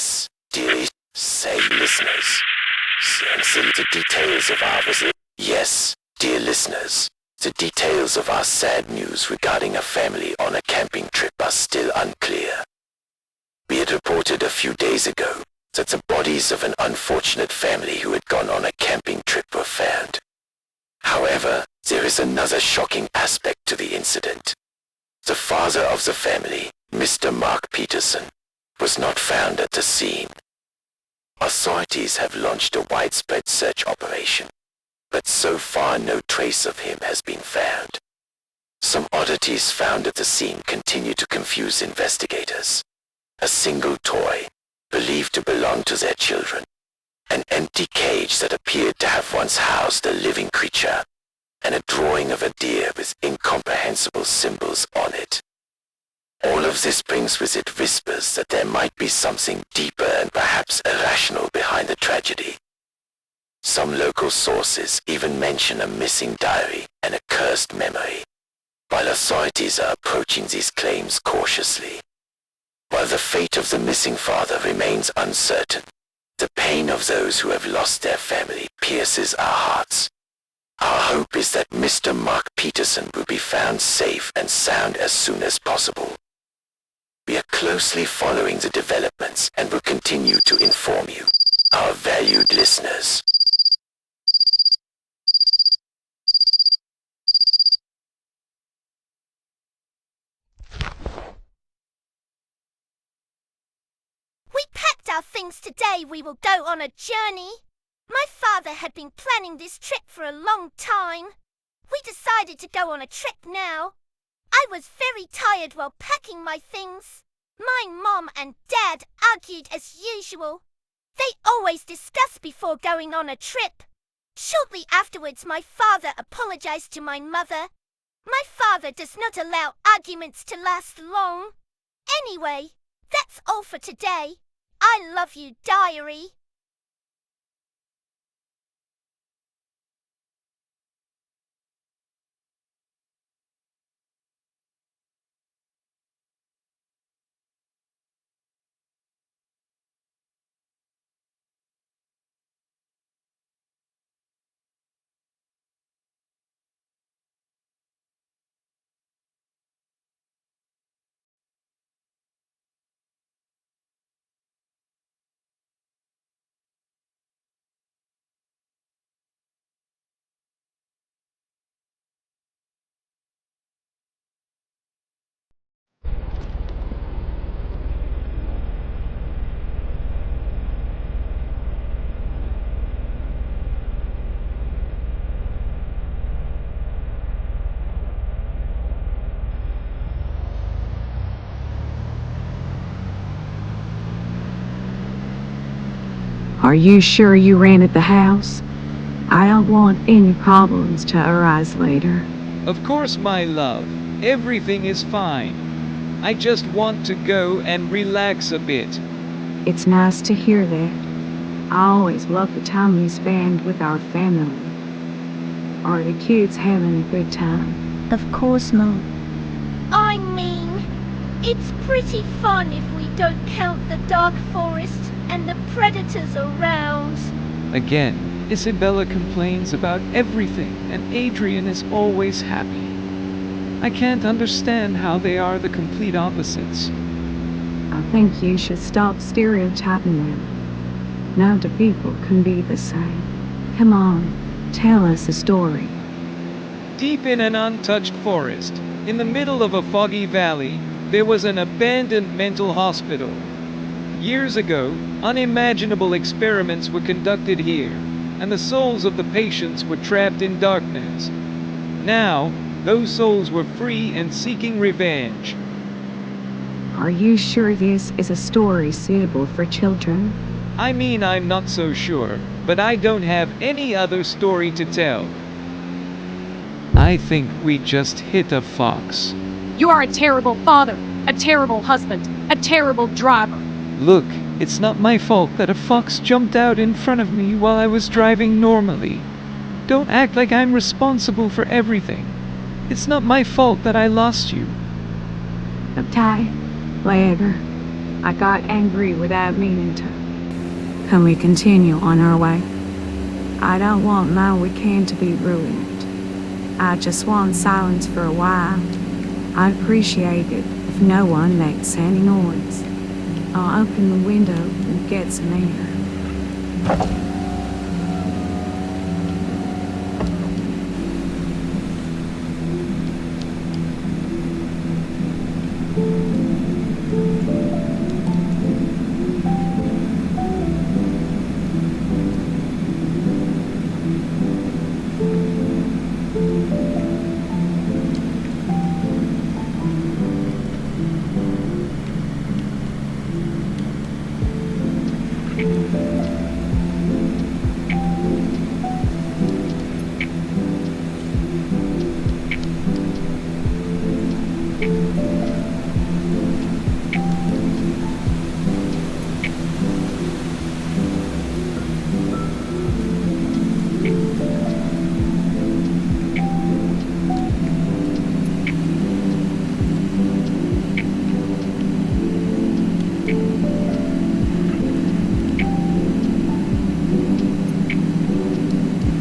Yes, dear, say listeners. The details of our visit. Yes, dear listeners, the details of our sad news regarding a family on a camping trip are still unclear. We had reported a few days ago that the bodies of an unfortunate family who had gone on a camping trip were found. However, there is another shocking aspect to the incident. The father of the family, Mr. Mark Peterson, was not found at the scene. Authorities have launched a widespread search operation, but so far no trace of him has been found. Some oddities found at the scene continue to confuse investigators. A single toy, believed to belong to their children, an empty cage that appeared to have once housed a living creature, and a drawing of a deer with incomprehensible symbols on it. All of this brings with it whispers that there might be something deeper and perhaps irrational behind the tragedy. Some local sources even mention a missing diary and a cursed memory, while authorities are approaching these claims cautiously. While the fate of the missing father remains uncertain, the pain of those who have lost their family pierces our hearts. Our hope is that Mr. Mark Peterson will be found safe and sound as soon as possible. We are closely following the developments and will continue to inform you, our valued listeners. We packed our things today. We will go on a journey. My father had been planning this trip for a long time. We decided to go on a trip now. I was very tired while packing my things. My mom and dad argued as usual. They always discuss before going on a trip. Shortly afterwards, my father apologized to my mother. My father does not allow arguments to last long. Anyway, that's all for today. I love you, diary. Are you sure you rented the house? I don't want any problems to arise later. Of course, my love. Everything is fine. I just want to go and relax a bit. It's nice to hear that. I always love the time we spend with our family. Are the kids having a good time? Of course not. I mean, it's pretty fun if we don't count the dark forest and the predators around. Again, Isabella complains about everything, and Adrian is always happy. I can't understand how they are the complete opposites. I think you should stop stereotyping them. Not the people can be the same. Come on, tell us a story. Deep in an untouched forest, in the middle of a foggy valley, there was an abandoned mental hospital. Years ago, unimaginable experiments were conducted here, and the souls of the patients were trapped in darkness. Now, those souls were free and seeking revenge. Are you sure this is a story suitable for children? I mean, I'm not so sure, but I don't have any other story to tell. I think we just hit a fox. You are a terrible father, a terrible husband, a terrible driver. Look, it's not my fault that a fox jumped out in front of me while I was driving normally. Don't act like I'm responsible for everything. It's not my fault that I lost you. Okay, whatever. I got angry without meaning to. Can we continue on our way? I don't want my weekend to be ruined. I just want silence for a while. I'd appreciate it if no one makes any noise. I'll open the window and get some air.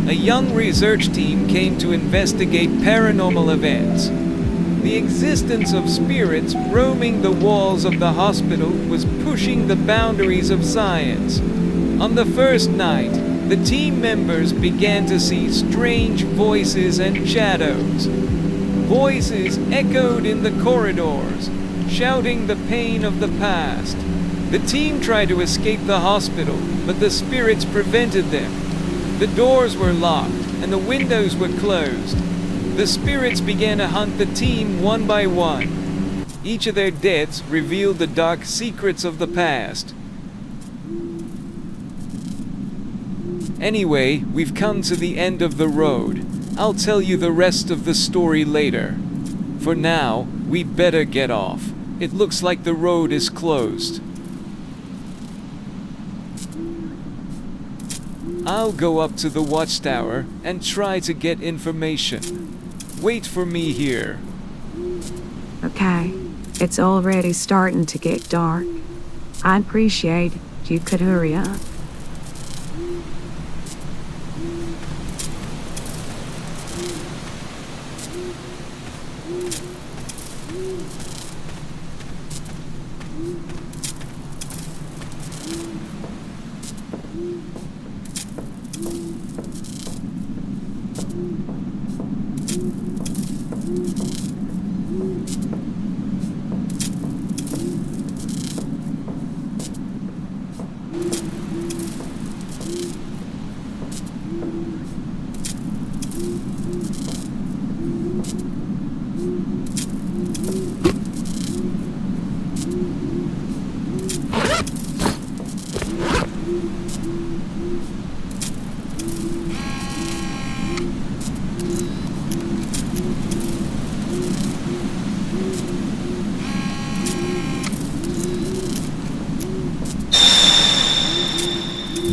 A young research team came to investigate paranormal events. The existence of spirits roaming the walls of the hospital was pushing the boundaries of science. On the first night, the team members began to see strange voices and shadows. Voices echoed in the corridors, shouting the pain of the past. The team tried to escape the hospital, but the spirits prevented them. The doors were locked and the windows were closed. The spirits began to hunt the team one by one. Each of their deaths revealed the dark secrets of the past. Anyway, we've come to the end of the road. I'll tell you the rest of the story later. For now, we better get off. It looks like the road is closed. I'll go up to the watchtower and try to get information. Wait for me here. Okay, it's already starting to get dark. I'd appreciate if you could hurry up.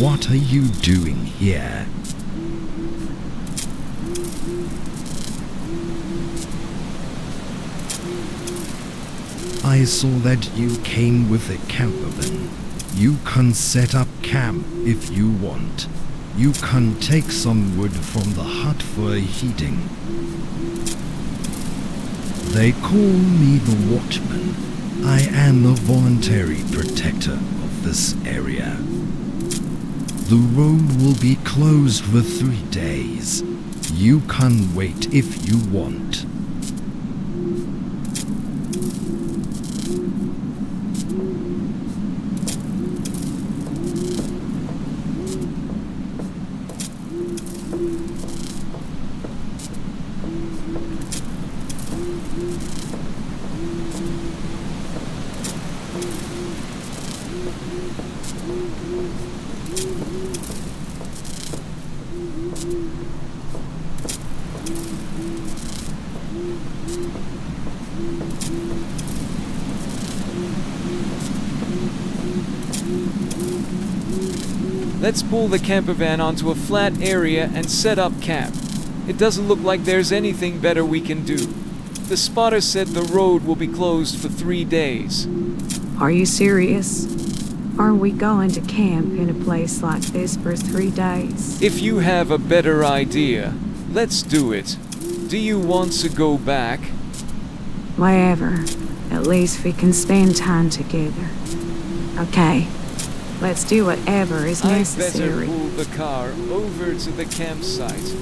What are you doing here? I saw that you came with a campervan. You can set up camp if you want. You can take some wood from the hut for heating. They call me the Watchman. I am a voluntary protector of this area. The road will be closed for 3 days. You can wait if you want. Let's pull the camper van onto a flat area and set up camp. It doesn't look like there's anything better we can do. The spotter said the road will be closed for 3 days. Are you serious? Are we going to camp in a place like this for 3 days? If you have a better idea, let's do it. Do you want to go back? Whatever. At least we can spend time together. Okay. Let's do whatever is I better necessary. pull the car over to the campsite.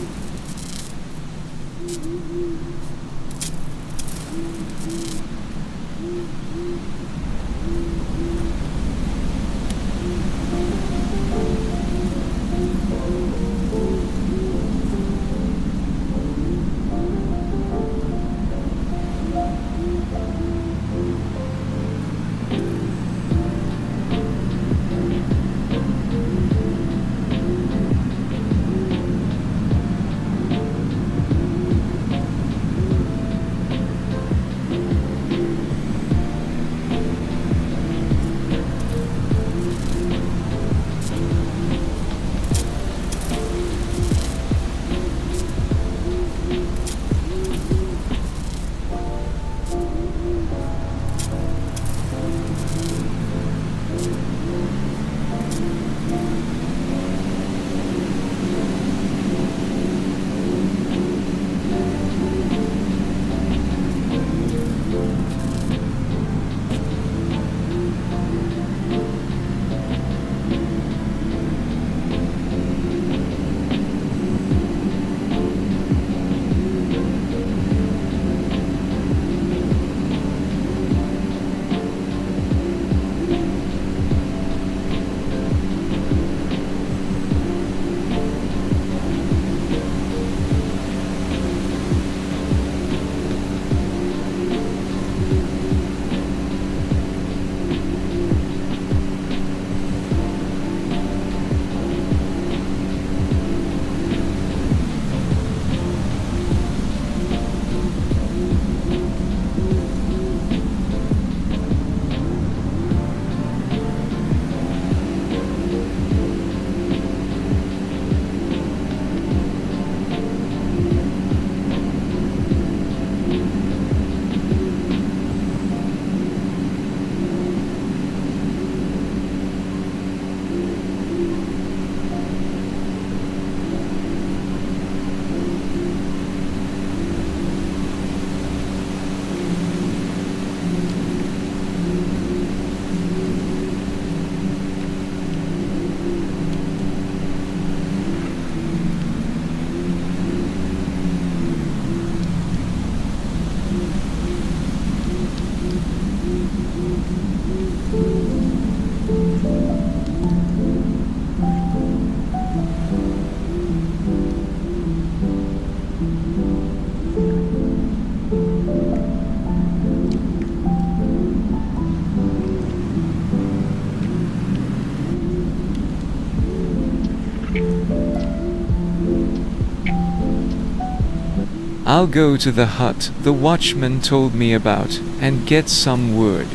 I'll go to the hut the watchman told me about and get some wood.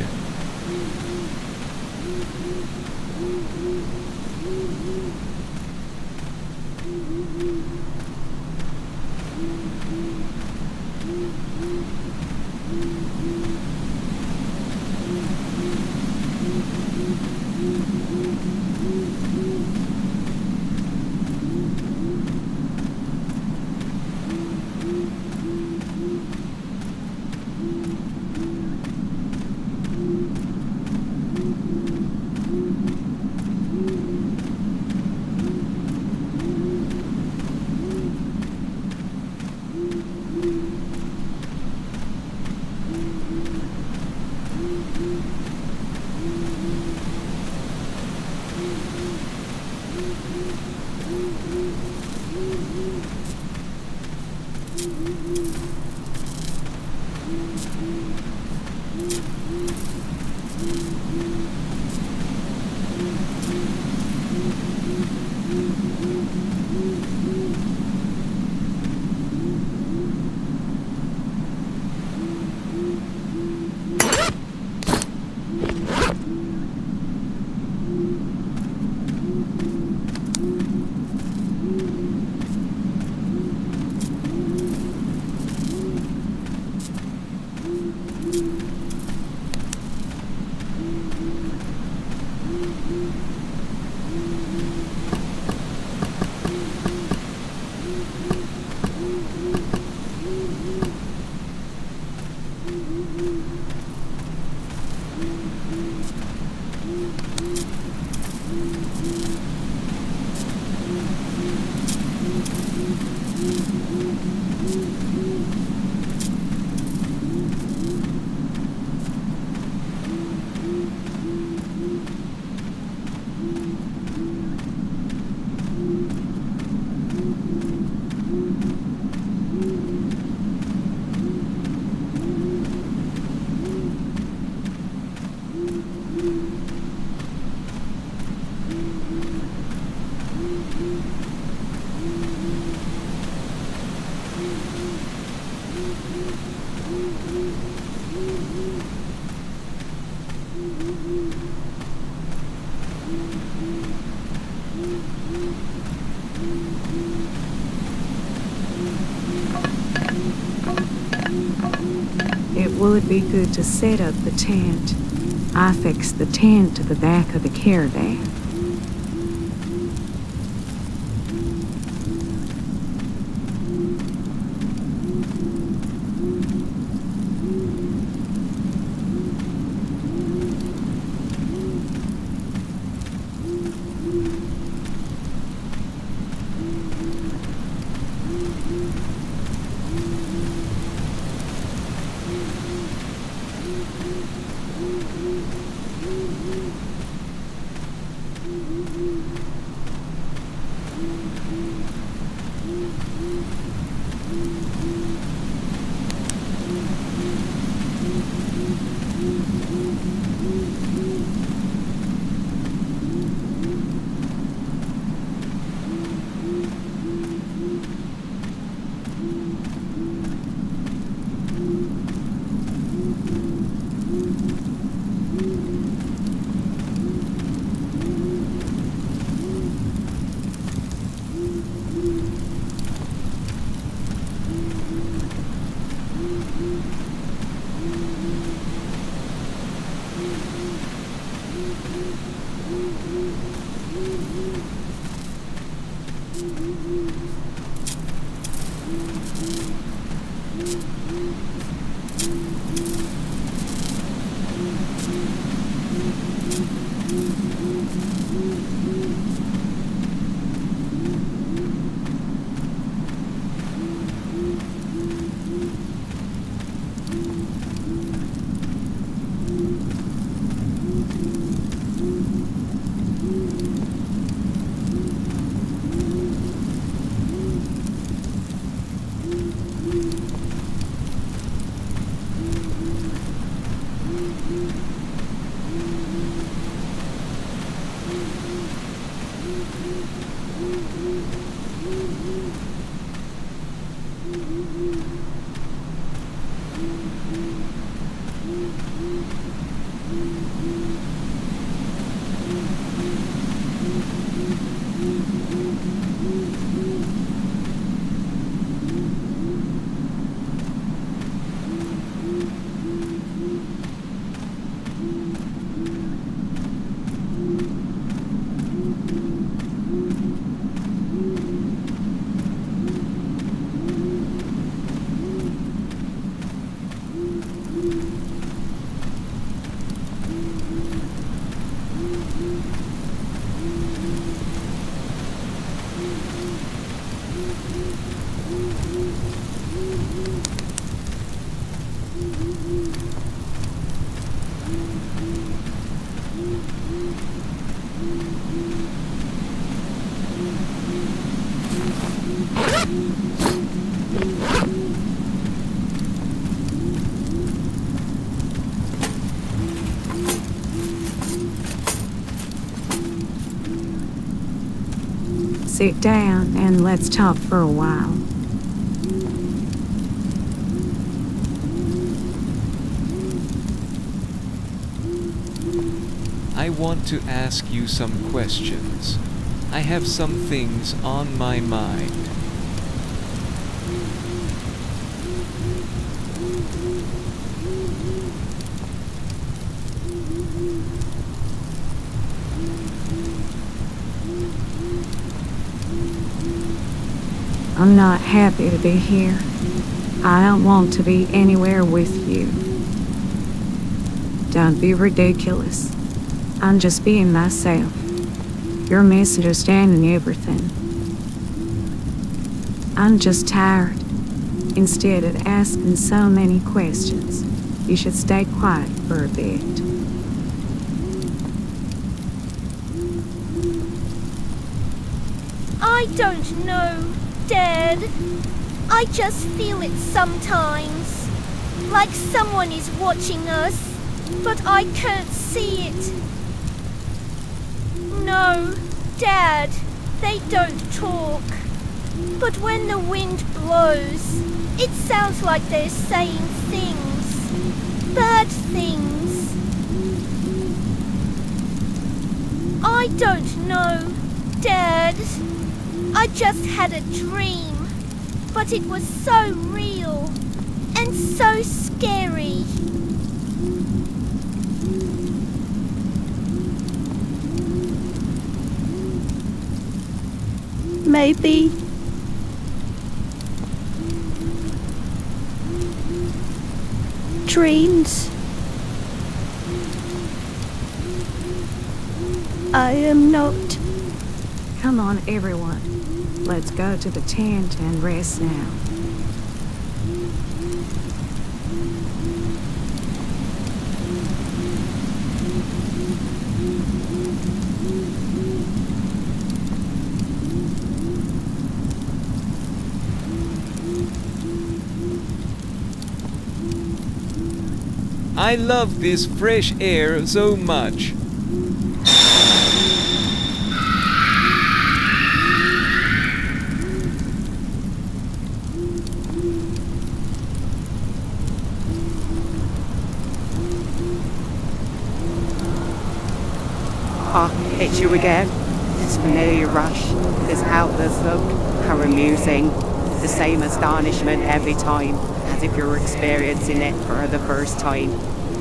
It would be good to set up the tent. I fixed the tent to the back of the caravan. Sit down and let's talk for a while. I want to ask you some questions. I have some things on my mind. I'm not happy to be here. I don't want to be anywhere with you. Don't be ridiculous. I'm just being myself. You're misunderstanding everything. I'm just tired. Instead of asking so many questions, you should stay quiet for a bit. I don't know, Dad. I just feel it sometimes. Like someone is watching us. but I can't see it. No, Dad, they don't talk. But when the wind blows, it sounds like they're saying things. Bad things. I don't know, Dad. I just had a dream, but it was so real and so scary. Maybe dreams. I am not. Come on, everyone. Let's go to the tent and rest now. I love this fresh air so much. It's you again. This familiar rush, this helpless look, how amusing. The same astonishment every time, as if you're experiencing it for the first time.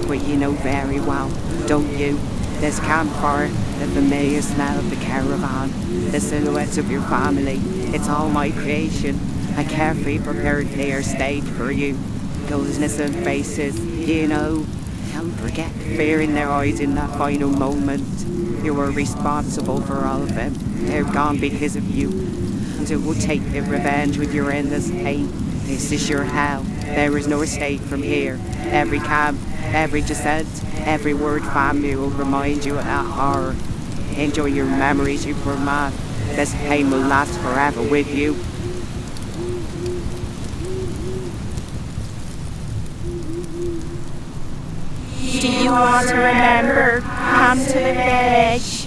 But you know very well, don't you? This campfire, the familiar smell of the caravan, the silhouettes of your family. It's all my creation. A carefree prepared clear stage for you. Those innocent faces, you know. Don't forget the fear in their eyes in that final moment. You were responsible for all of them. They're gone because of you. And it will take the revenge with your endless pain. This is your hell. There is no escape from here. Every camp, every descent, every word family will remind you of that horror. Enjoy your memories, you poor man. This pain will last forever with you. Do you want to remember? Come to the village.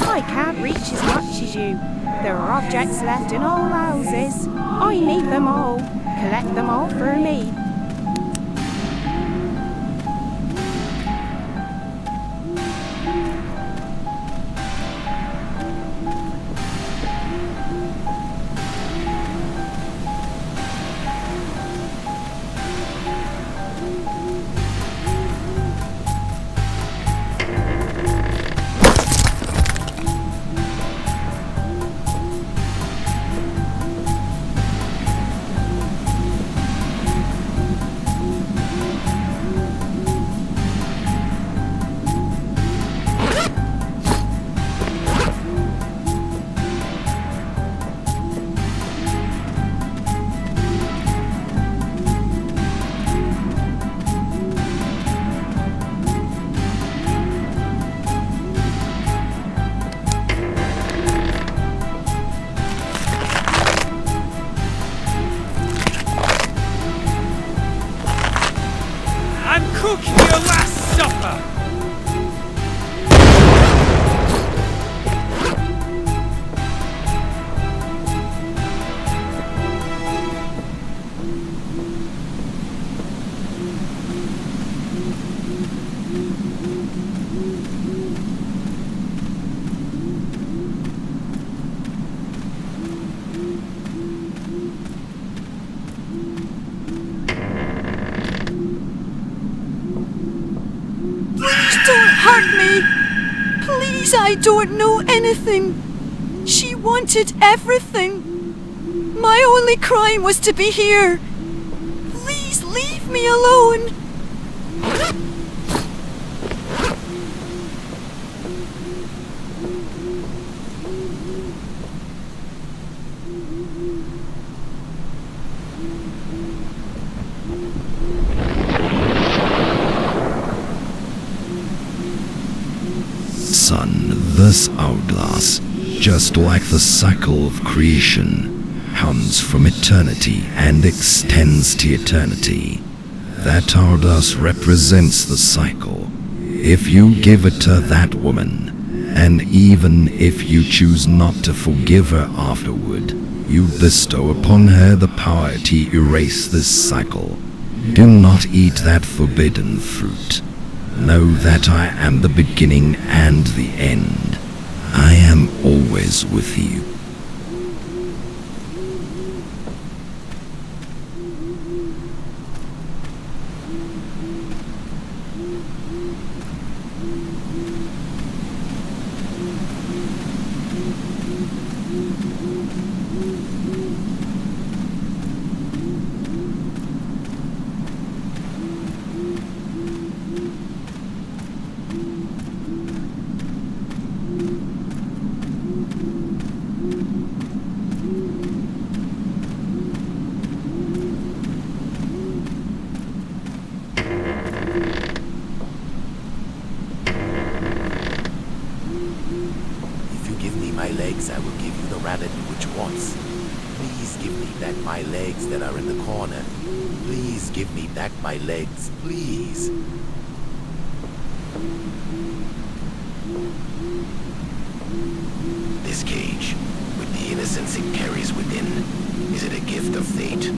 I can't reach as much as you. There are objects left in all houses. I need them all. Collect them all for me. and cook your last supper. Don't hurt me! Please, I don't know anything. She wanted everything. My only crime was to be here. Please leave me alone. Son, this hourglass, just like the cycle of creation, comes from eternity and extends to eternity. That hourglass represents the cycle. If you give it to that woman, and even if you choose not to forgive her afterward, you bestow upon her the power to erase this cycle. Do not eat that forbidden fruit. Know that I am the beginning and the end. I am always with you. My legs, I will give you the rabbit which wants. Please give me back my legs that are in the corner. Please give me back my legs, please. This cage, with the innocence it carries within, is it a gift of fate,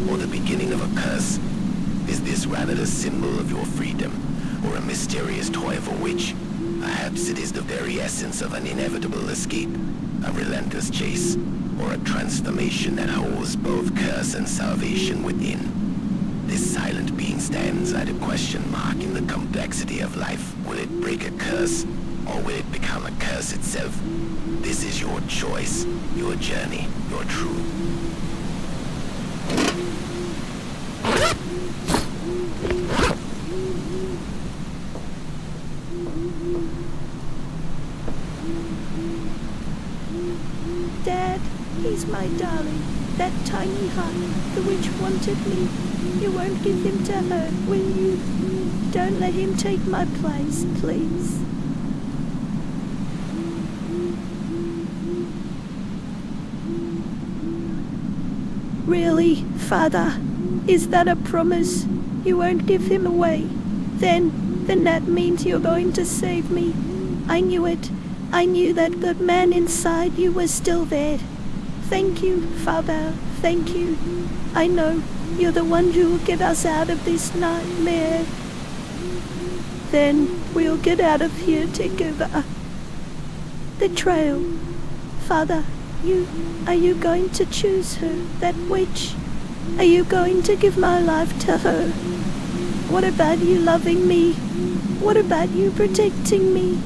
or the beginning of a curse? Is this rabbit a symbol of your freedom, or a mysterious toy of a witch? Perhaps it is the very essence of an inevitable escape, a relentless chase, or a transformation that holds both curse and salvation within. This silent being stands at a question mark in the complexity of life. Will it break a curse, or will it become a curse itself? This is your choice, your journey, your truth. Dad, he's my darling. That tiny heart, the witch wanted me. You won't give him to her, will you? Don't let him take my place, please. Really, Father? Is that a promise? You won't give him away? Then that means you're going to save me. I knew it. I knew that good man inside you was still there. Thank you, Father. Thank you. I know you're the one who will get us out of this nightmare. Then we'll get out of here together. The trail. Father, are you going to choose her, that witch? Are you going to give my life to her? What about you loving me? What about you protecting me?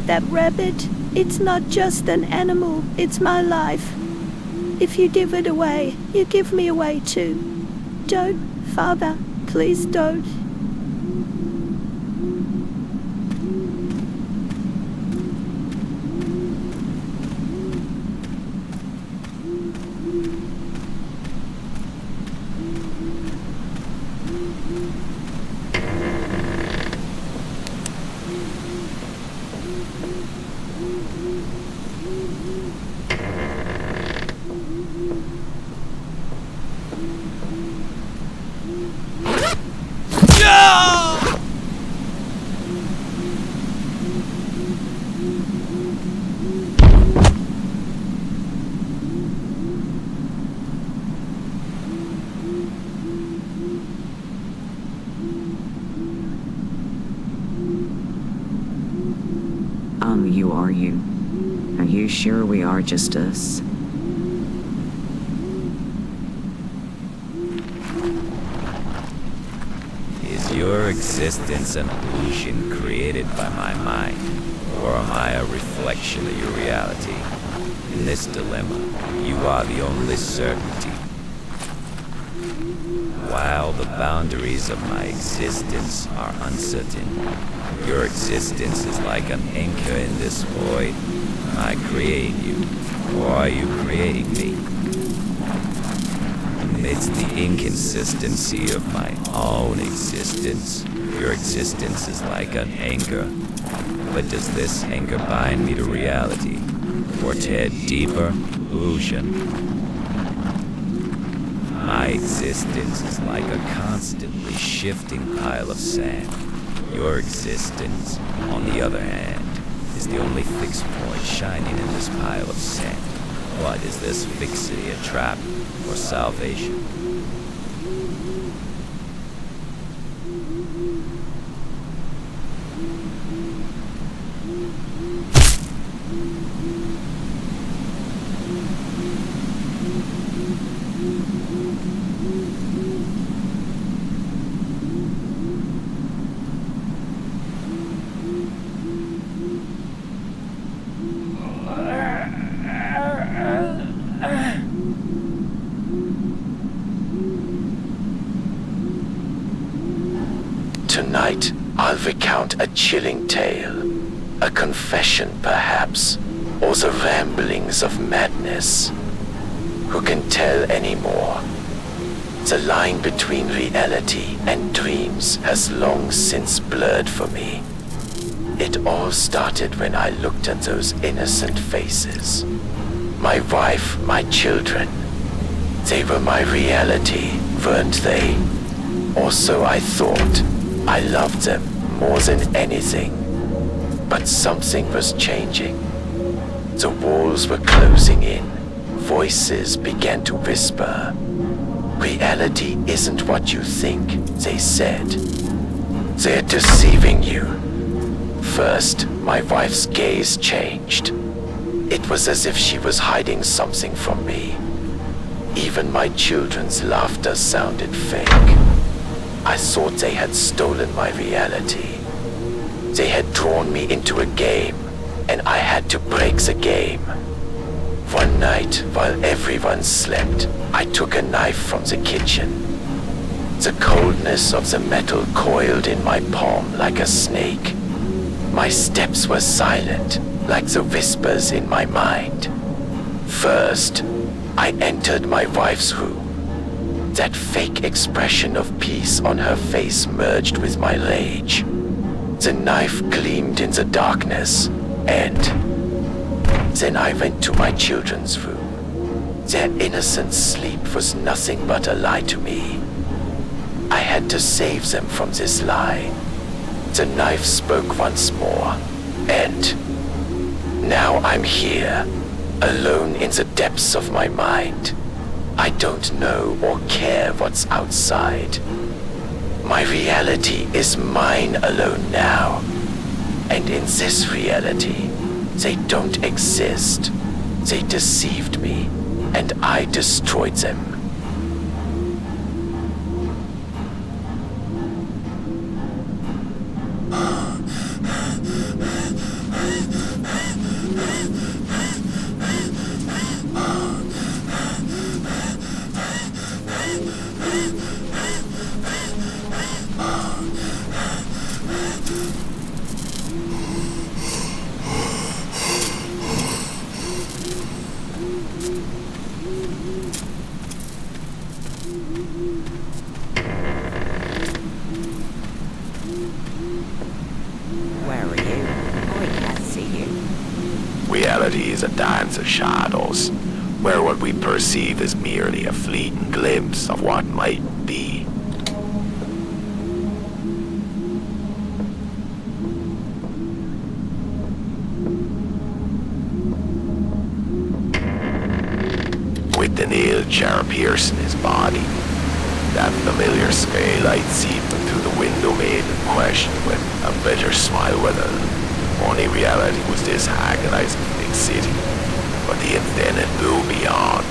That rabbit, it's not just an animal, it's my life. If you give it away, you give me away too. Don't, Father, please don't. Who are you? Are you sure we are just us? Is your existence an illusion created by my mind, or am I a reflection of your reality? In this dilemma, you are the only certainty. While the boundaries of my existence are uncertain, your existence is like an anchor in this void. I create you, or are you creating me? Amidst the inconsistency of my own existence, your existence is like an anchor. But does this anchor bind me to reality, or to a deeper illusion? My existence is like a constantly shifting pile of sand. Your existence, on the other hand, is the only fixed point shining in this pile of sand. What is this fixity, a trap or salvation? Tonight, I'll recount a chilling tale, a confession perhaps, or the ramblings of madness. Who can tell anymore? The line between reality and dreams has long since blurred for me. It all started when I looked at those innocent faces. My wife, my children. They were my reality, weren't they? Or so I thought. I loved them more than anything. But something was changing. The walls were closing in. Voices began to whisper. Reality isn't what you think, they said. They're deceiving you. First, my wife's gaze changed. It was as if she was hiding something from me. Even my children's laughter sounded fake. I thought they had stolen my reality. They had drawn me into a game, and I had to break the game. One night, while everyone slept, I took a knife from the kitchen. The coldness of the metal coiled in my palm like a snake. My steps were silent, like the whispers in my mind. First, I entered my wife's room. That fake expression of peace on her face merged with my rage. The knife gleamed in the darkness, and then I went to my children's room. Their innocent sleep was nothing but a lie to me. I had to save them from this lie. The knife spoke once more, and now I'm here, alone in the depths of my mind. I don't know or care what's outside. My reality is mine alone now. And in this reality, they don't exist. They deceived me, and I destroyed them. Reality is a dance of shadows, where what we perceive is merely a fleeting glimpse of what might be. With the nail jar piercing his body, that familiar scale light seeping through the window made him question with a bitter smile whether Only reality was this agonizing big city, but the infinite blew beyond.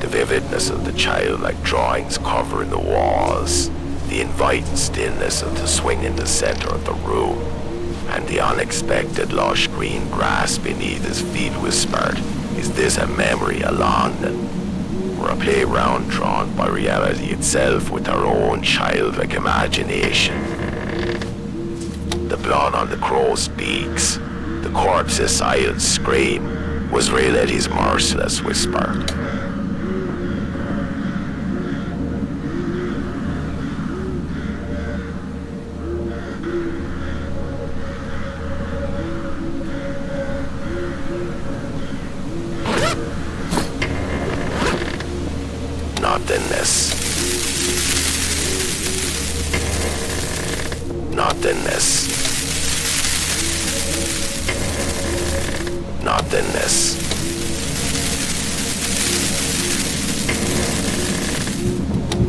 The vividness of the childlike drawings covering the walls, the inviting stillness of the swing in the center of the room, and the unexpected lush green grass beneath his feet whispered, "Is this a memory of London?" Or a playground drawn by reality itself with our own childlike imagination. The blood on the crow's beaks, the corpse's silent scream, was reality's merciless whisper. Nothingness. Nothingness. Nothingness.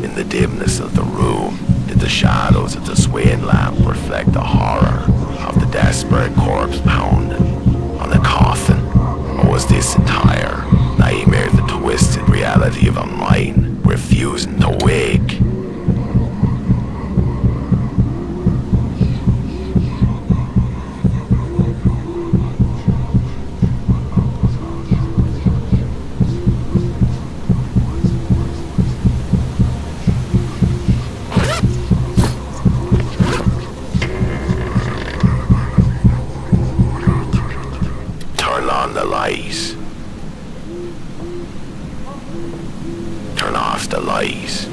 In the dimness of the room, did the shadows of the swaying lamp reflect the horror of the desperate corpse pounding on the coffin? Or was this entire nightmare the twisted reality of a mind refusing to wake? Turn on the light. Turn off the light.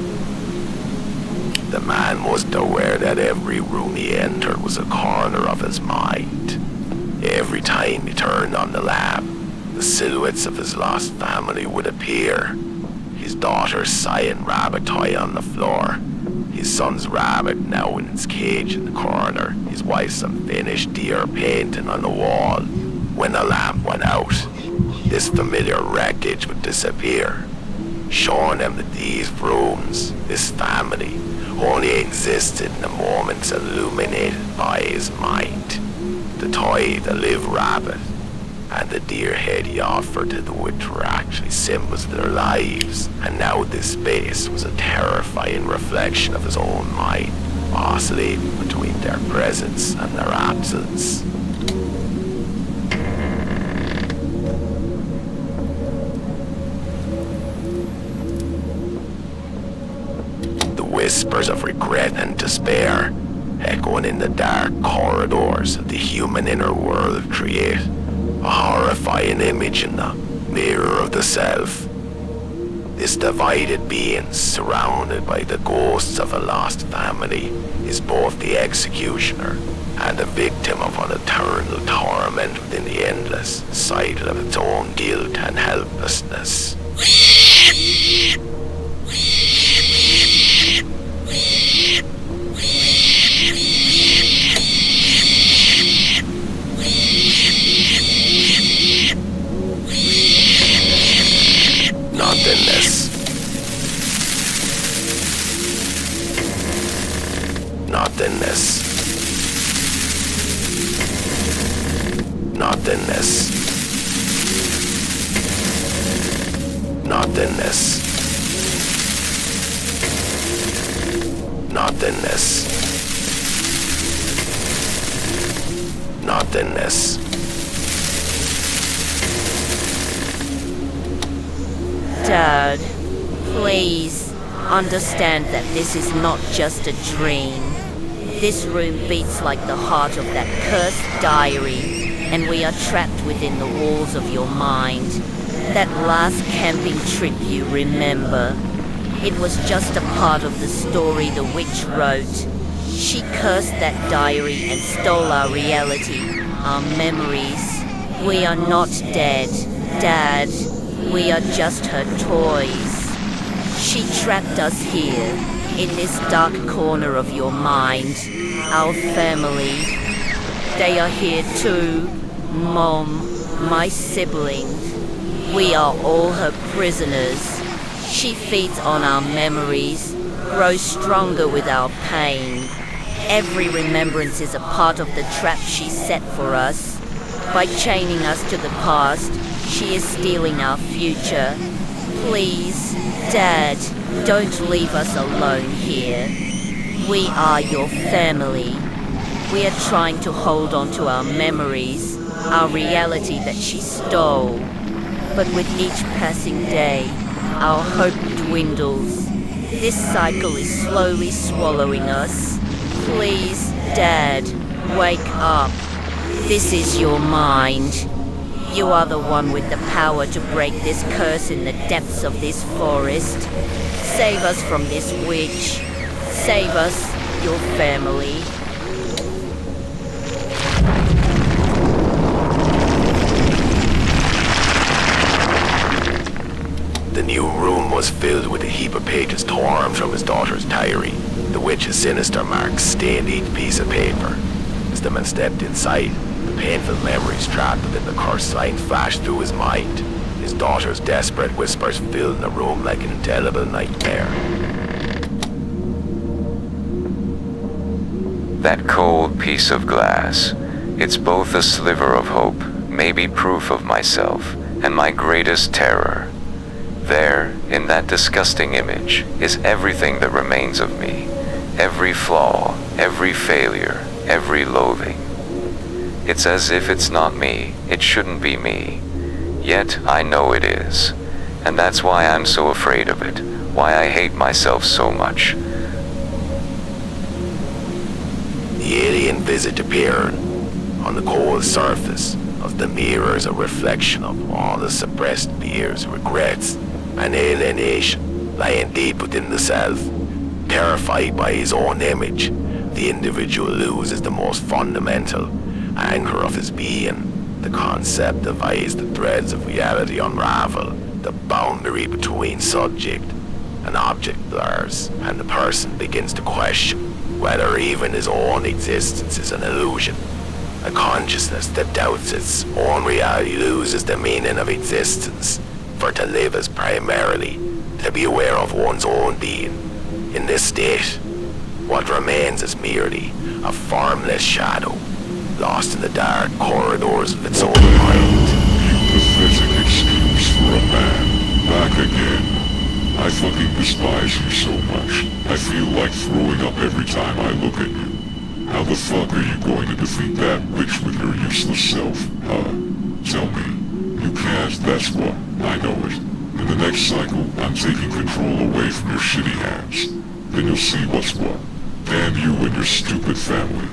The man wasn't aware that every room he entered was a corner of his mind. Every time he turned on the lamp, the silhouettes of his lost family would appear. His daughter's sighing rabbit toy on the floor, his son's rabbit now in its cage in the corner, his wife's unfinished deer painting on the wall. When the lamp went out, this familiar wreckage would disappear, showing them that these rooms, this family, only existed in the moments illuminated by his mind. The toy, the live rabbit, and the deer head he offered to the witch were actually symbols of their lives, and now this space was a terrifying reflection of his own mind, oscillating between their presence and their absence. Whispers of regret and despair, echoing in the dark corridors of the human inner world, create a horrifying image in the mirror of the self. This divided being, surrounded by the ghosts of a lost family, is both the executioner and the victim of an eternal torment within the endless cycle of its own guilt and helplessness. Nothingness. Nothingness. Nothingness. Nothingness. Nothingness. Nothingness. Dad, please understand that this is not just a dream. This room beats like the heart of that cursed diary, and we are trapped within the walls of your mind. That last camping trip, you remember? It was just a part of the story the witch wrote. She cursed that diary and stole our reality, our memories. We are not dead, Dad. We are just her toys. She trapped us here, in this dark corner of your mind. Our family. They are here too. Mom, my sibling. We are all her prisoners. She feeds on our memories, grows stronger with our pain. Every remembrance is a part of the trap she set for us. By chaining us to the past, she is stealing our future. Please, Dad, don't leave us alone here. We are your family. We are trying to hold on to our memories, our reality that she stole. But with each passing day, our hope dwindles. This cycle is slowly swallowing us. Please, Dad, wake up. This is your mind. You are the one with the power to break this curse in the depths of this forest. Save us from this witch. Save us, your family. The new room was filled with a heap of pages torn from his daughter's diary. The witch's sinister marks stained each piece of paper. As the man stepped inside, the painful memories trapped within the cursed line flashed through his mind. His daughter's desperate whispers filled the room like an indelible nightmare. That cold piece of glass. It's both a sliver of hope, maybe proof of myself, and my greatest terror. There, in that disgusting image, is everything that remains of me. Every flaw, every failure, every loathing. It's as if it's not me, it shouldn't be me. Yet I know it is. And that's why I'm so afraid of it, why I hate myself so much. The alien visage appeared. On the cold surface of the mirror is a reflection of all the suppressed fears, regrets, and alienation lying deep within the self. Terrified by his own image, the individual loses the most fundamental anchor of his being. The concept divides the threads of reality unravel. The boundary between subject and object blurs, and the person begins to question whether even his own existence is an illusion. A consciousness that doubts its own reality loses the meaning of existence, for to live is primarily to be aware of one's own being. In this state, what remains is merely a formless shadow, lost in the dark corridors of its own mind. You pathetic excuse for a man. Back again. I fucking despise you so much. I feel like throwing up every time I look at you. How the fuck are you going to defeat that witch with your useless self, huh? Tell me. You can't, that's what. I know it. In the next cycle, I'm taking control away from your shitty hands. Then you'll see what's what. Damn you and your stupid family.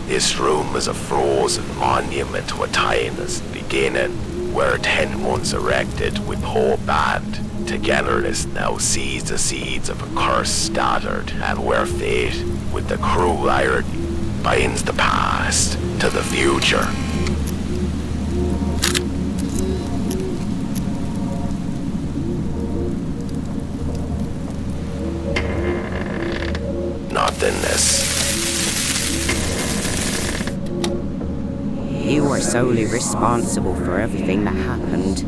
This room is a frozen monument to a timeless beginning, where 10 months erected with hope and togetherness now sees the seeds of a curse started, and where fate, with the cruel irony, binds the past to the future. Nothingness. You were solely responsible for everything that happened.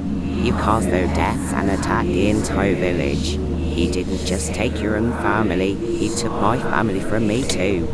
You caused their deaths and attacked the entire village. You didn't just take your own family, you took my family from me too.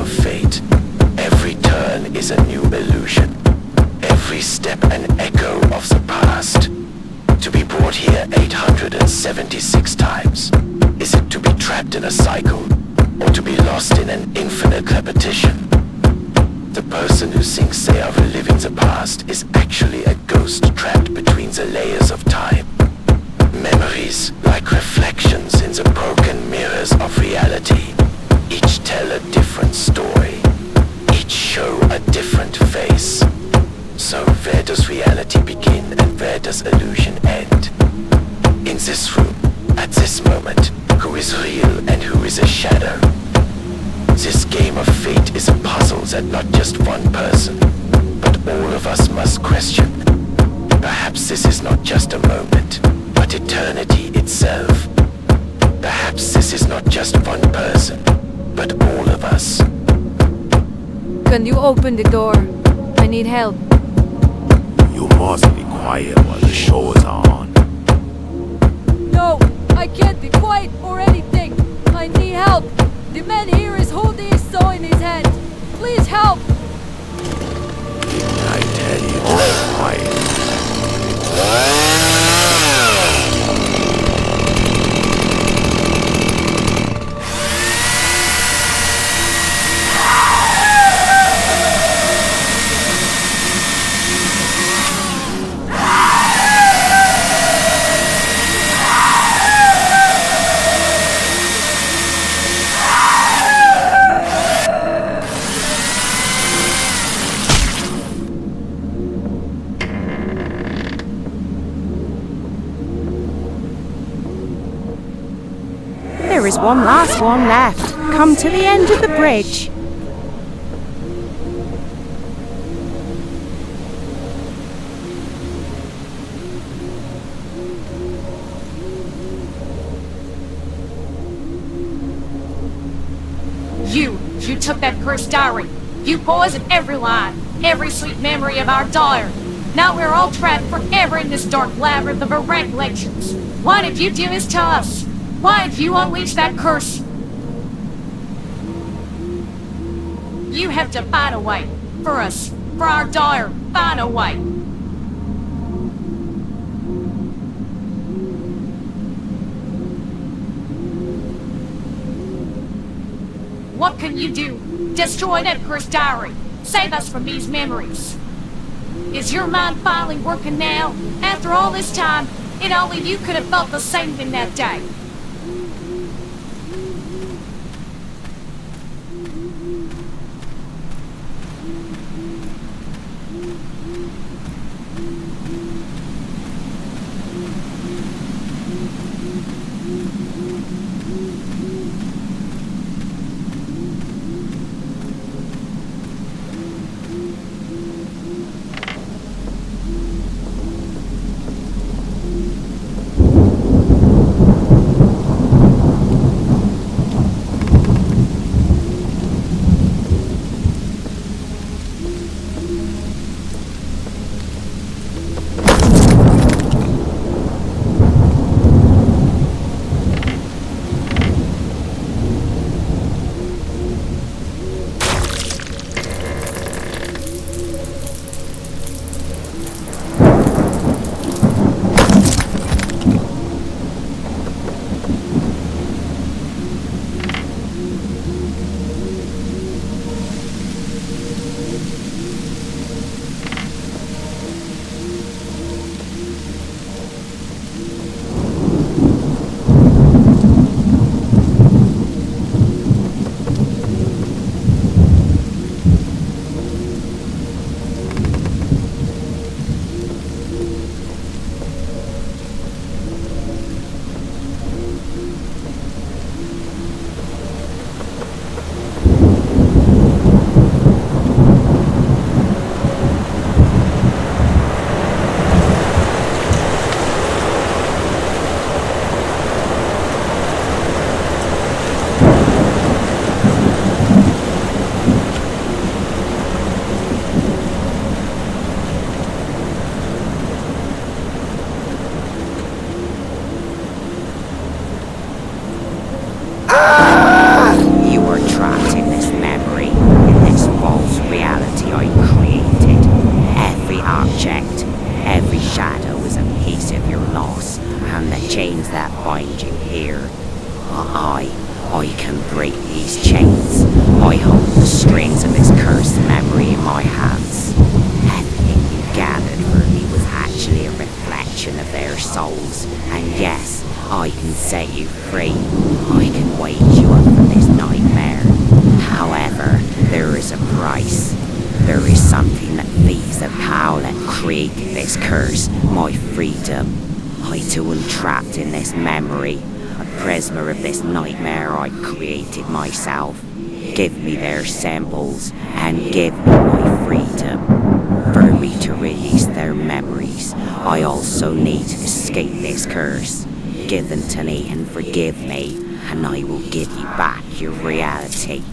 of fate. Every turn is a new illusion. Every step an echo of the past. To be brought here 876 times. Is it to be trapped in a cycle, or to be lost in an infinite repetition? The person who thinks they are reliving the past is actually a ghost trapped between the layers of time. Memories, like reflections in the broken mirrors of reality, each tell a different story, each show a different face. So where does reality begin and where does illusion end? In this room, at this moment, who is real and who is a shadow? This game of fate is a puzzle that not just one person, but all of us must question. Perhaps this is not just a moment, but eternity itself. Perhaps this is not just one person, but all of us. Can you open the door? I need help. You must be quiet while the show is on. No, I can't be quiet or anything. I need help. The man here is holding his saw in his hand. Please help. Didn't I tell you to be quiet? There is one last one left. Come to the end of the bridge. You took that cursed diary. You poisoned every line, every sweet memory of our daughter. Now we're all trapped forever in this dark labyrinth of our recollections. Why did you do this to us? Why did you unleash that curse? You have to find a way. For us. For our daughter. Find a way. What can you do? Destroy that cursed diary. Save us from these memories. Is your mind finally working now? After all this time, and only you could have felt the same thing that day. created this curse, my freedom. I too am trapped in this memory, a prisoner of this nightmare I created myself. Give me their symbols, and give me my freedom. For me to release their memories, I also need to escape this curse. Give them to me and forgive me, and I will give you back your reality.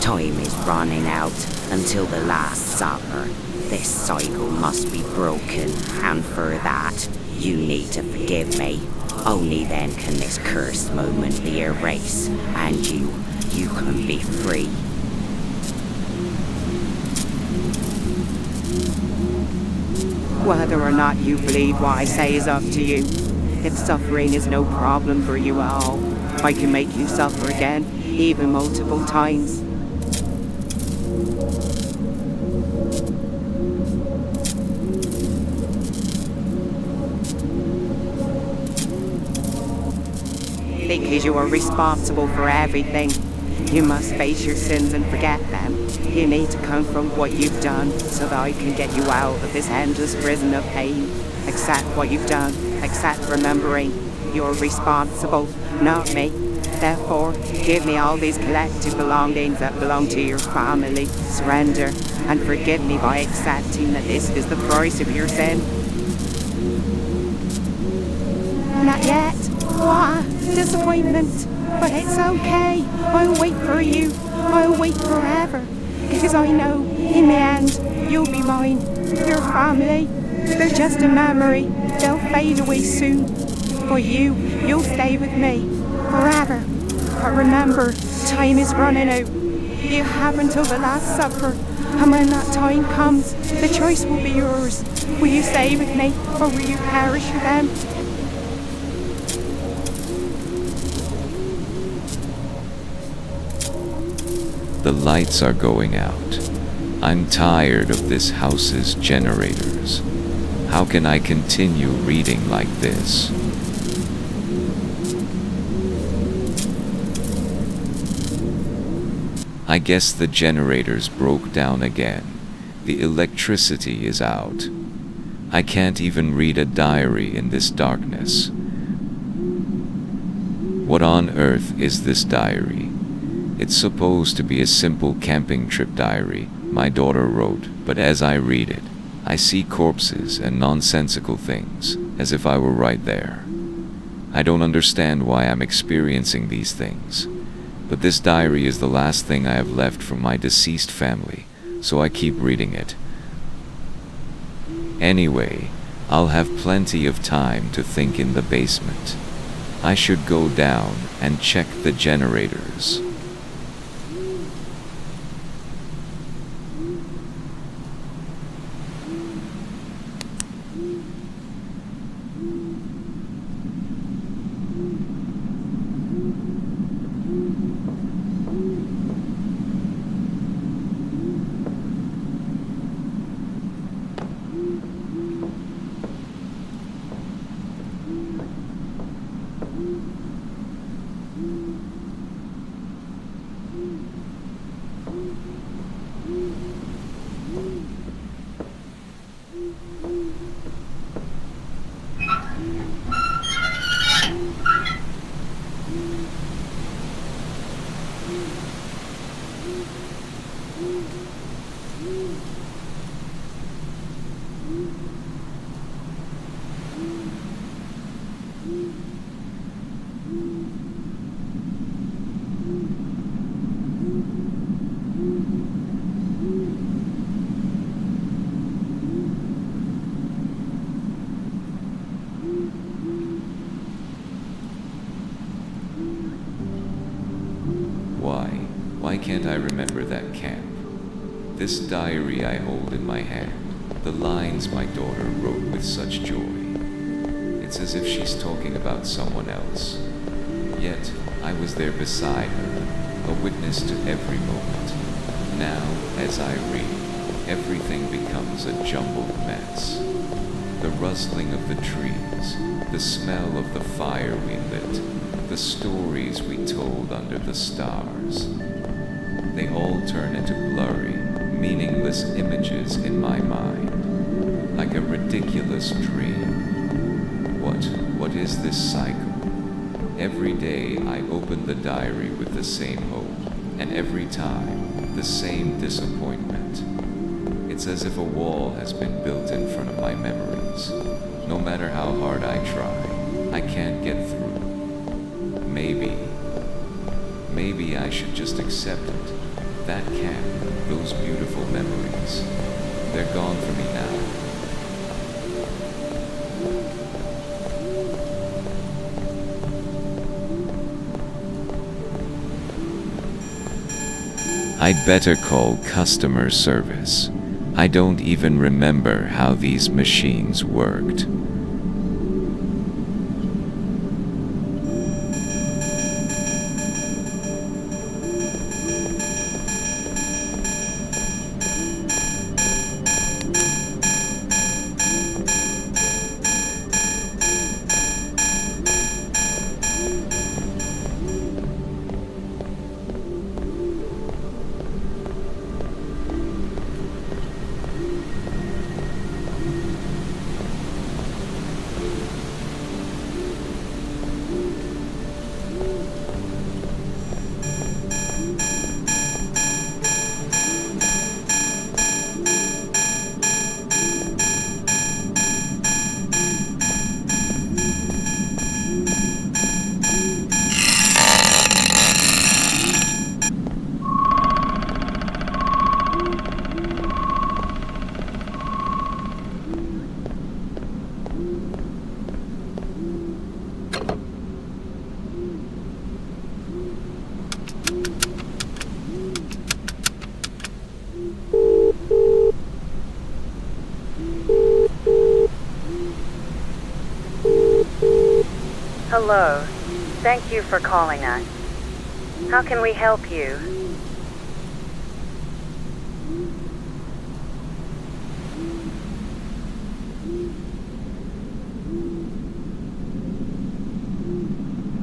Time is running out until the last supper. This cycle must be broken, and for that, you need to forgive me. Only then can this cursed moment be erased, and you can be free. Whether or not you believe what I say is up to you. If suffering is no problem for you at all, I can make you suffer again, even multiple times. Because you are responsible for everything. You must face your sins and forget them. You need to confront what you've done so that I can get you out of this endless prison of pain. Accept what you've done. Accept remembering. You're responsible, not me. Therefore, give me all these collective belongings that belong to your family. Surrender and forgive me by accepting that this is the price of your sin. Not yet. What? Disappointment. But it's okay. I'll wait for you. I'll wait forever. Because I know, in the end, you'll be mine. Your family. They're just a memory. They'll fade away soon. But you'll stay with me. Forever. But remember, time is running out. You have until the Last Supper. And when that time comes, the choice will be yours. Will you stay with me, or will you perish with them? The lights are going out. I'm tired of this house's generators. How can I continue reading like this? I guess the generators broke down again. The electricity is out. I can't even read a diary in this darkness. What on earth is this diary? It's supposed to be a simple camping trip diary my daughter wrote, but as I read it, I see corpses and nonsensical things, as if I were right there. I don't understand why I'm experiencing these things, but this diary is the last thing I have left from my deceased family, so I keep reading it. Anyway, I'll have plenty of time to think in the basement. I should go down and check the generators. Why can't I remember that camp? This diary I hold in my hand, the lines my daughter wrote with such joy. It's as if she's talking about someone else. Yet, I was there beside her, a witness to every moment. Now, as I read, everything becomes a jumbled mess. The rustling of the trees, the smell of the fire we lit, the stories we told under the stars. They all turn into blurry, meaningless images in my mind, like a ridiculous dream. What is this cycle? Every day I open the diary with the same hope, and every time, the same disappointment. It's as if a wall has been built in front of my memories. No matter how hard I try, I can't get through. Maybe I should just accept it. That camp, those beautiful memories, they're gone for me now. I'd better call customer service. I don't even remember how these machines worked. Hello. Thank you for calling us. How can we help you?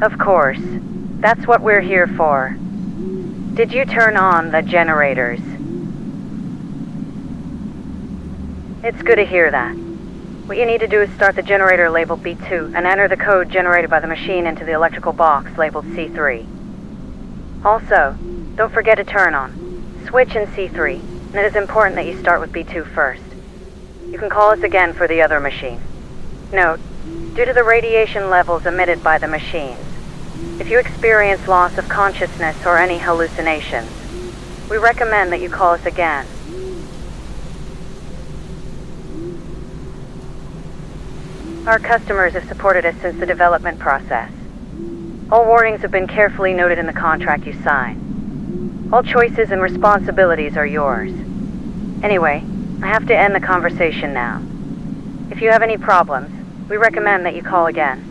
Of course. That's what we're here for. Did you turn on the generators? It's good to hear that. What you need to do is start the generator labeled B2 and enter the code generated by the machine into the electrical box labeled C3. Also, don't forget to turn on switch in C3, and it is important that you start with B2 first. You can call us again for the other machine. Note, due to the radiation levels emitted by the machines, if you experience loss of consciousness or any hallucinations, we recommend that you call us again. Our customers have supported us since the development process. All warnings have been carefully noted in the contract you sign. All choices and responsibilities are yours. Anyway, I have to end the conversation now. If you have any problems, we recommend that you call again.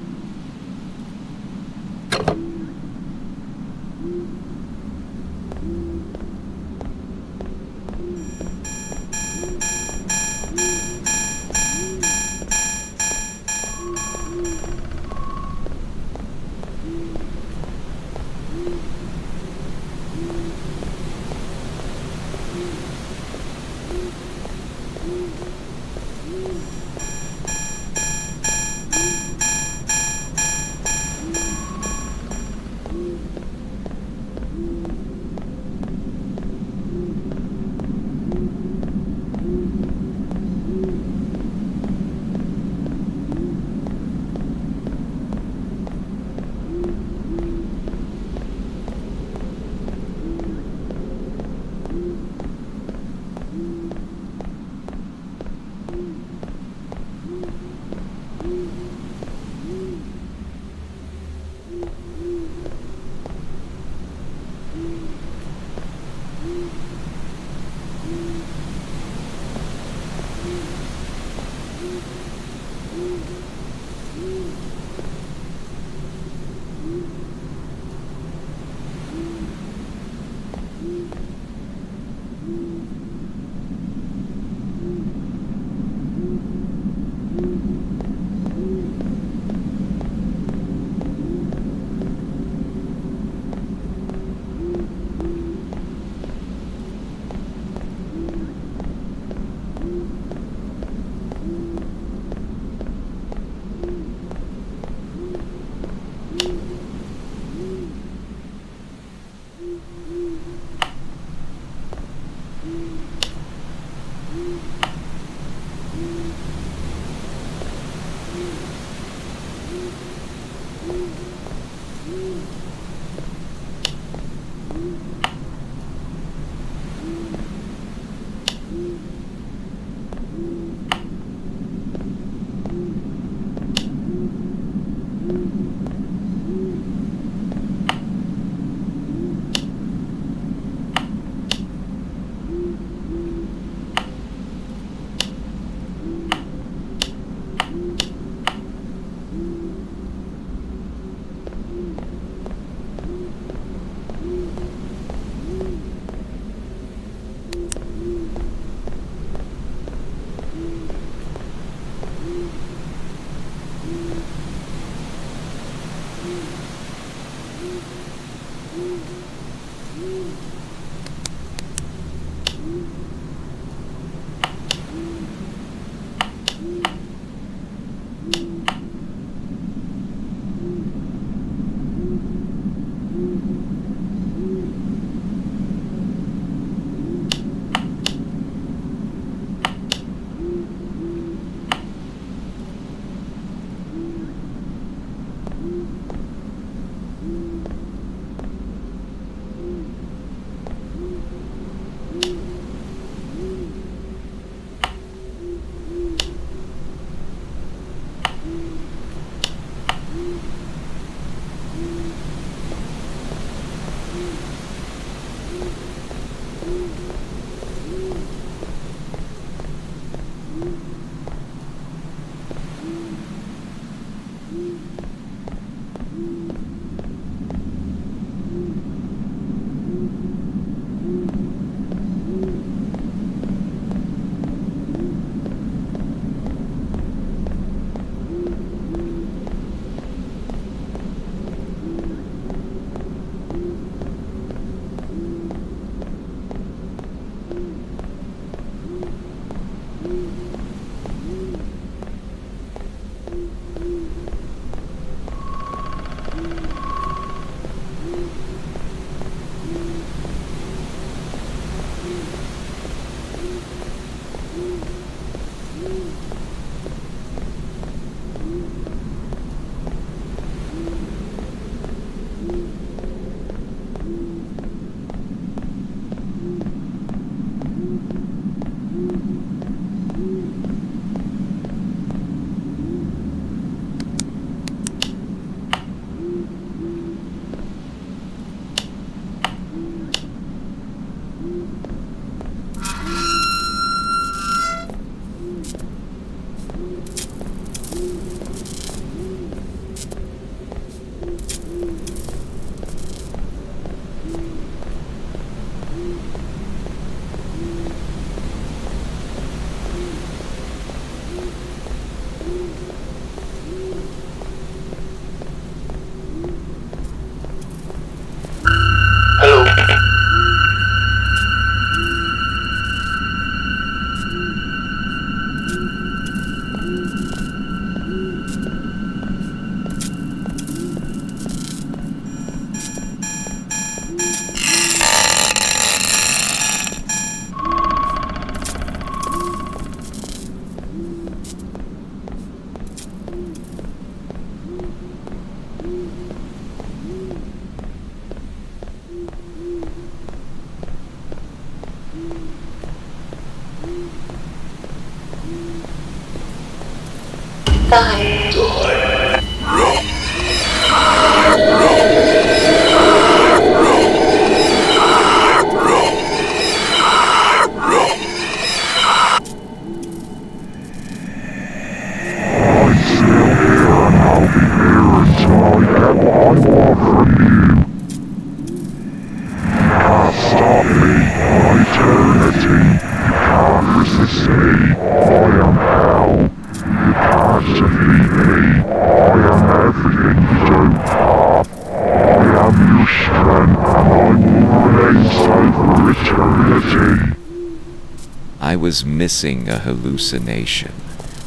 I was missing a hallucination.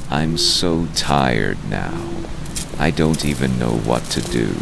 I'm so tired now. I don't even know what to do.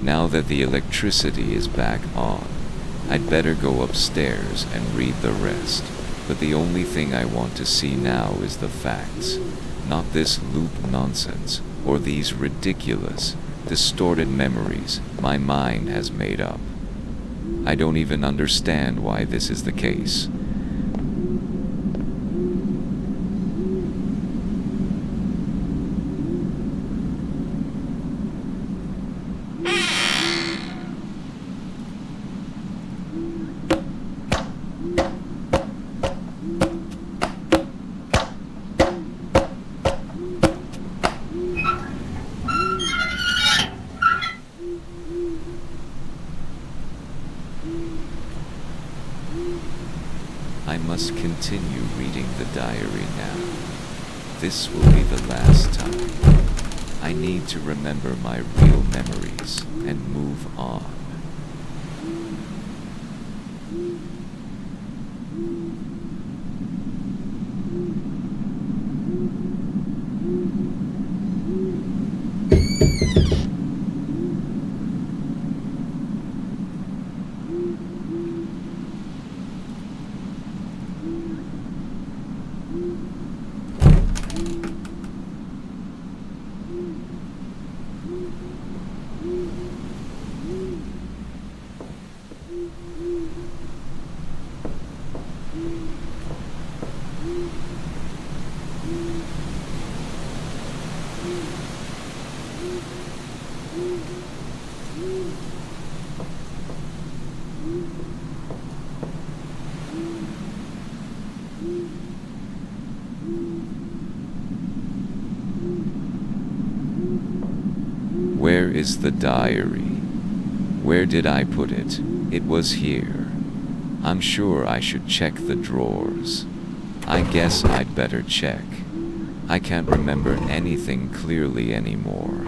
Now that the electricity is back on, I'd better go upstairs and read the rest. But the only thing I want to see now is the facts, not this loop nonsense or these ridiculous, distorted memories my mind has made up. I don't even understand why this is the case. I must continue reading the diary now. This will be the last time. I need to remember my real memories and move on. Where is the diary? Where did I put it? It was here. I'm sure I should check the drawers. I guess I'd better check. I can't remember anything clearly anymore.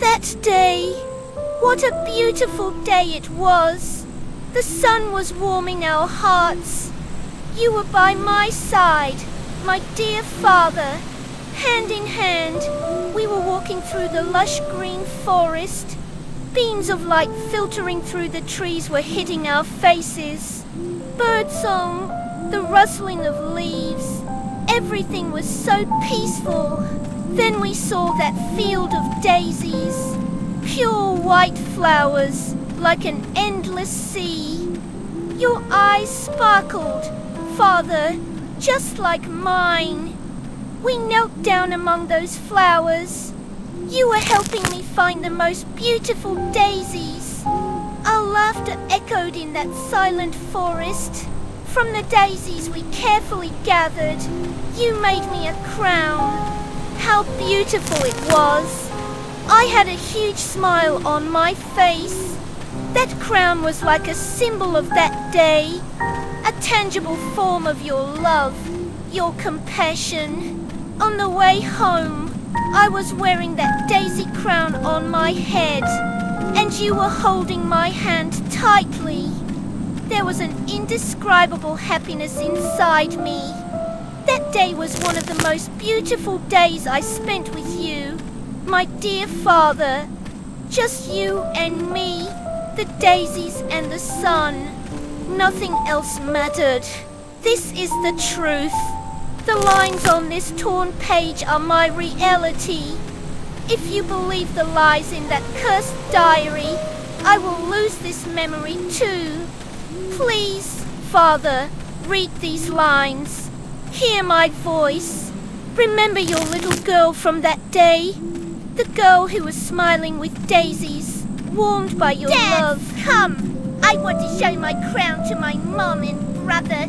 That day, what a beautiful day it was. The sun was warming our hearts. You were by my side, my dear father. Hand in hand, we were walking through the lush green forest. Beams of light filtering through the trees were hitting our faces. Birdsong, the rustling of leaves. Everything was so peaceful. Then we saw that field of daisies, pure white flowers, like an endless sea. Your eyes sparkled, Father, just like mine. We knelt down among those flowers. You were helping me find the most beautiful daisies. Our laughter echoed in that silent forest. From the daisies we carefully gathered, you made me a crown. How beautiful it was. I had a huge smile on my face. That crown was like a symbol of that day, a tangible form of your love, your compassion. On the way home, I was wearing that daisy crown on my head, and you were holding my hand tightly. There was an indescribable happiness inside me. That day was one of the most beautiful days I spent with you, my dear father. Just you and me, the daisies and the sun. Nothing else mattered. This is the truth. The lines on this torn page are my reality. If you believe the lies in that cursed diary, I will lose this memory too. Please, Father, read these lines. Hear my voice. Remember your little girl from that day? The girl who was smiling with daisies, warmed by your love. Dad, come! I want to show my crown to my mom and brother.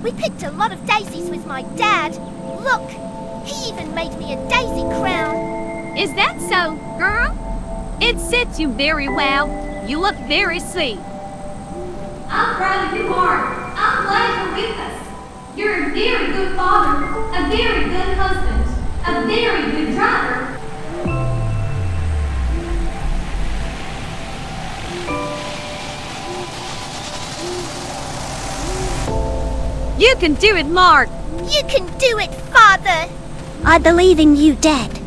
We picked a lot of daisies with my dad. Look, he even made me a daisy crown. Is that so, girl? It sits you very well. You look very sweet. I'm proud of you, Mark. I'm glad you're with us. You're a very good father, a very good husband, a very good driver. You can do it, Mark. You can do it, Father. I believe in you, Dad.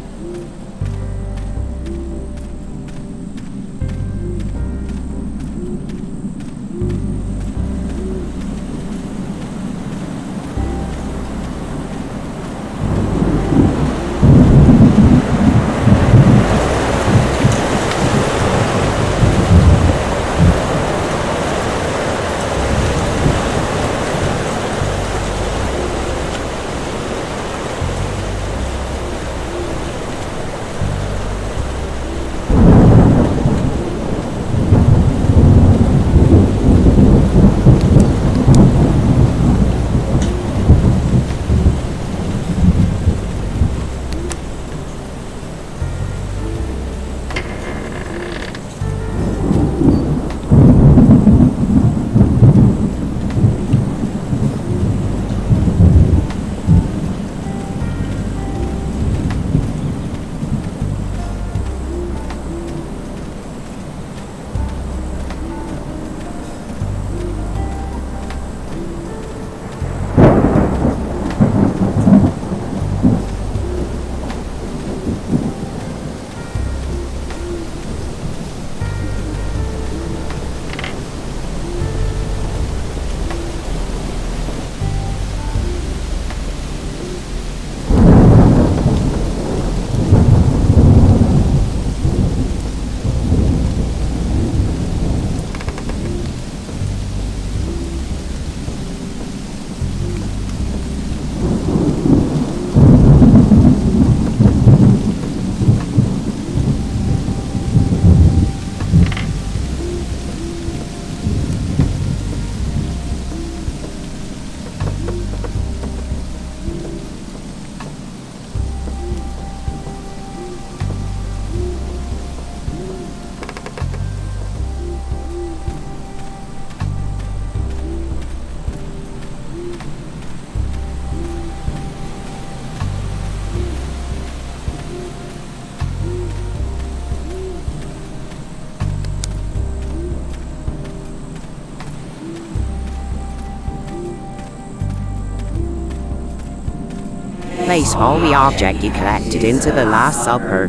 Place all the object you collected into the last supper.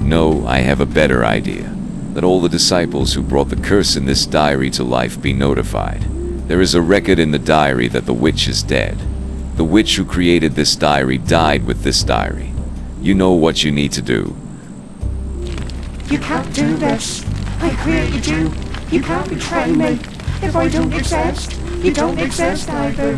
No, I have a better idea. That all the disciples who brought the curse in this diary to life be notified. There is a record in the diary that the witch is dead. The witch who created this diary died with this diary. You know what you need to do. You can't do this. I created you. You can't betray me. If I don't exist, you don't exist either.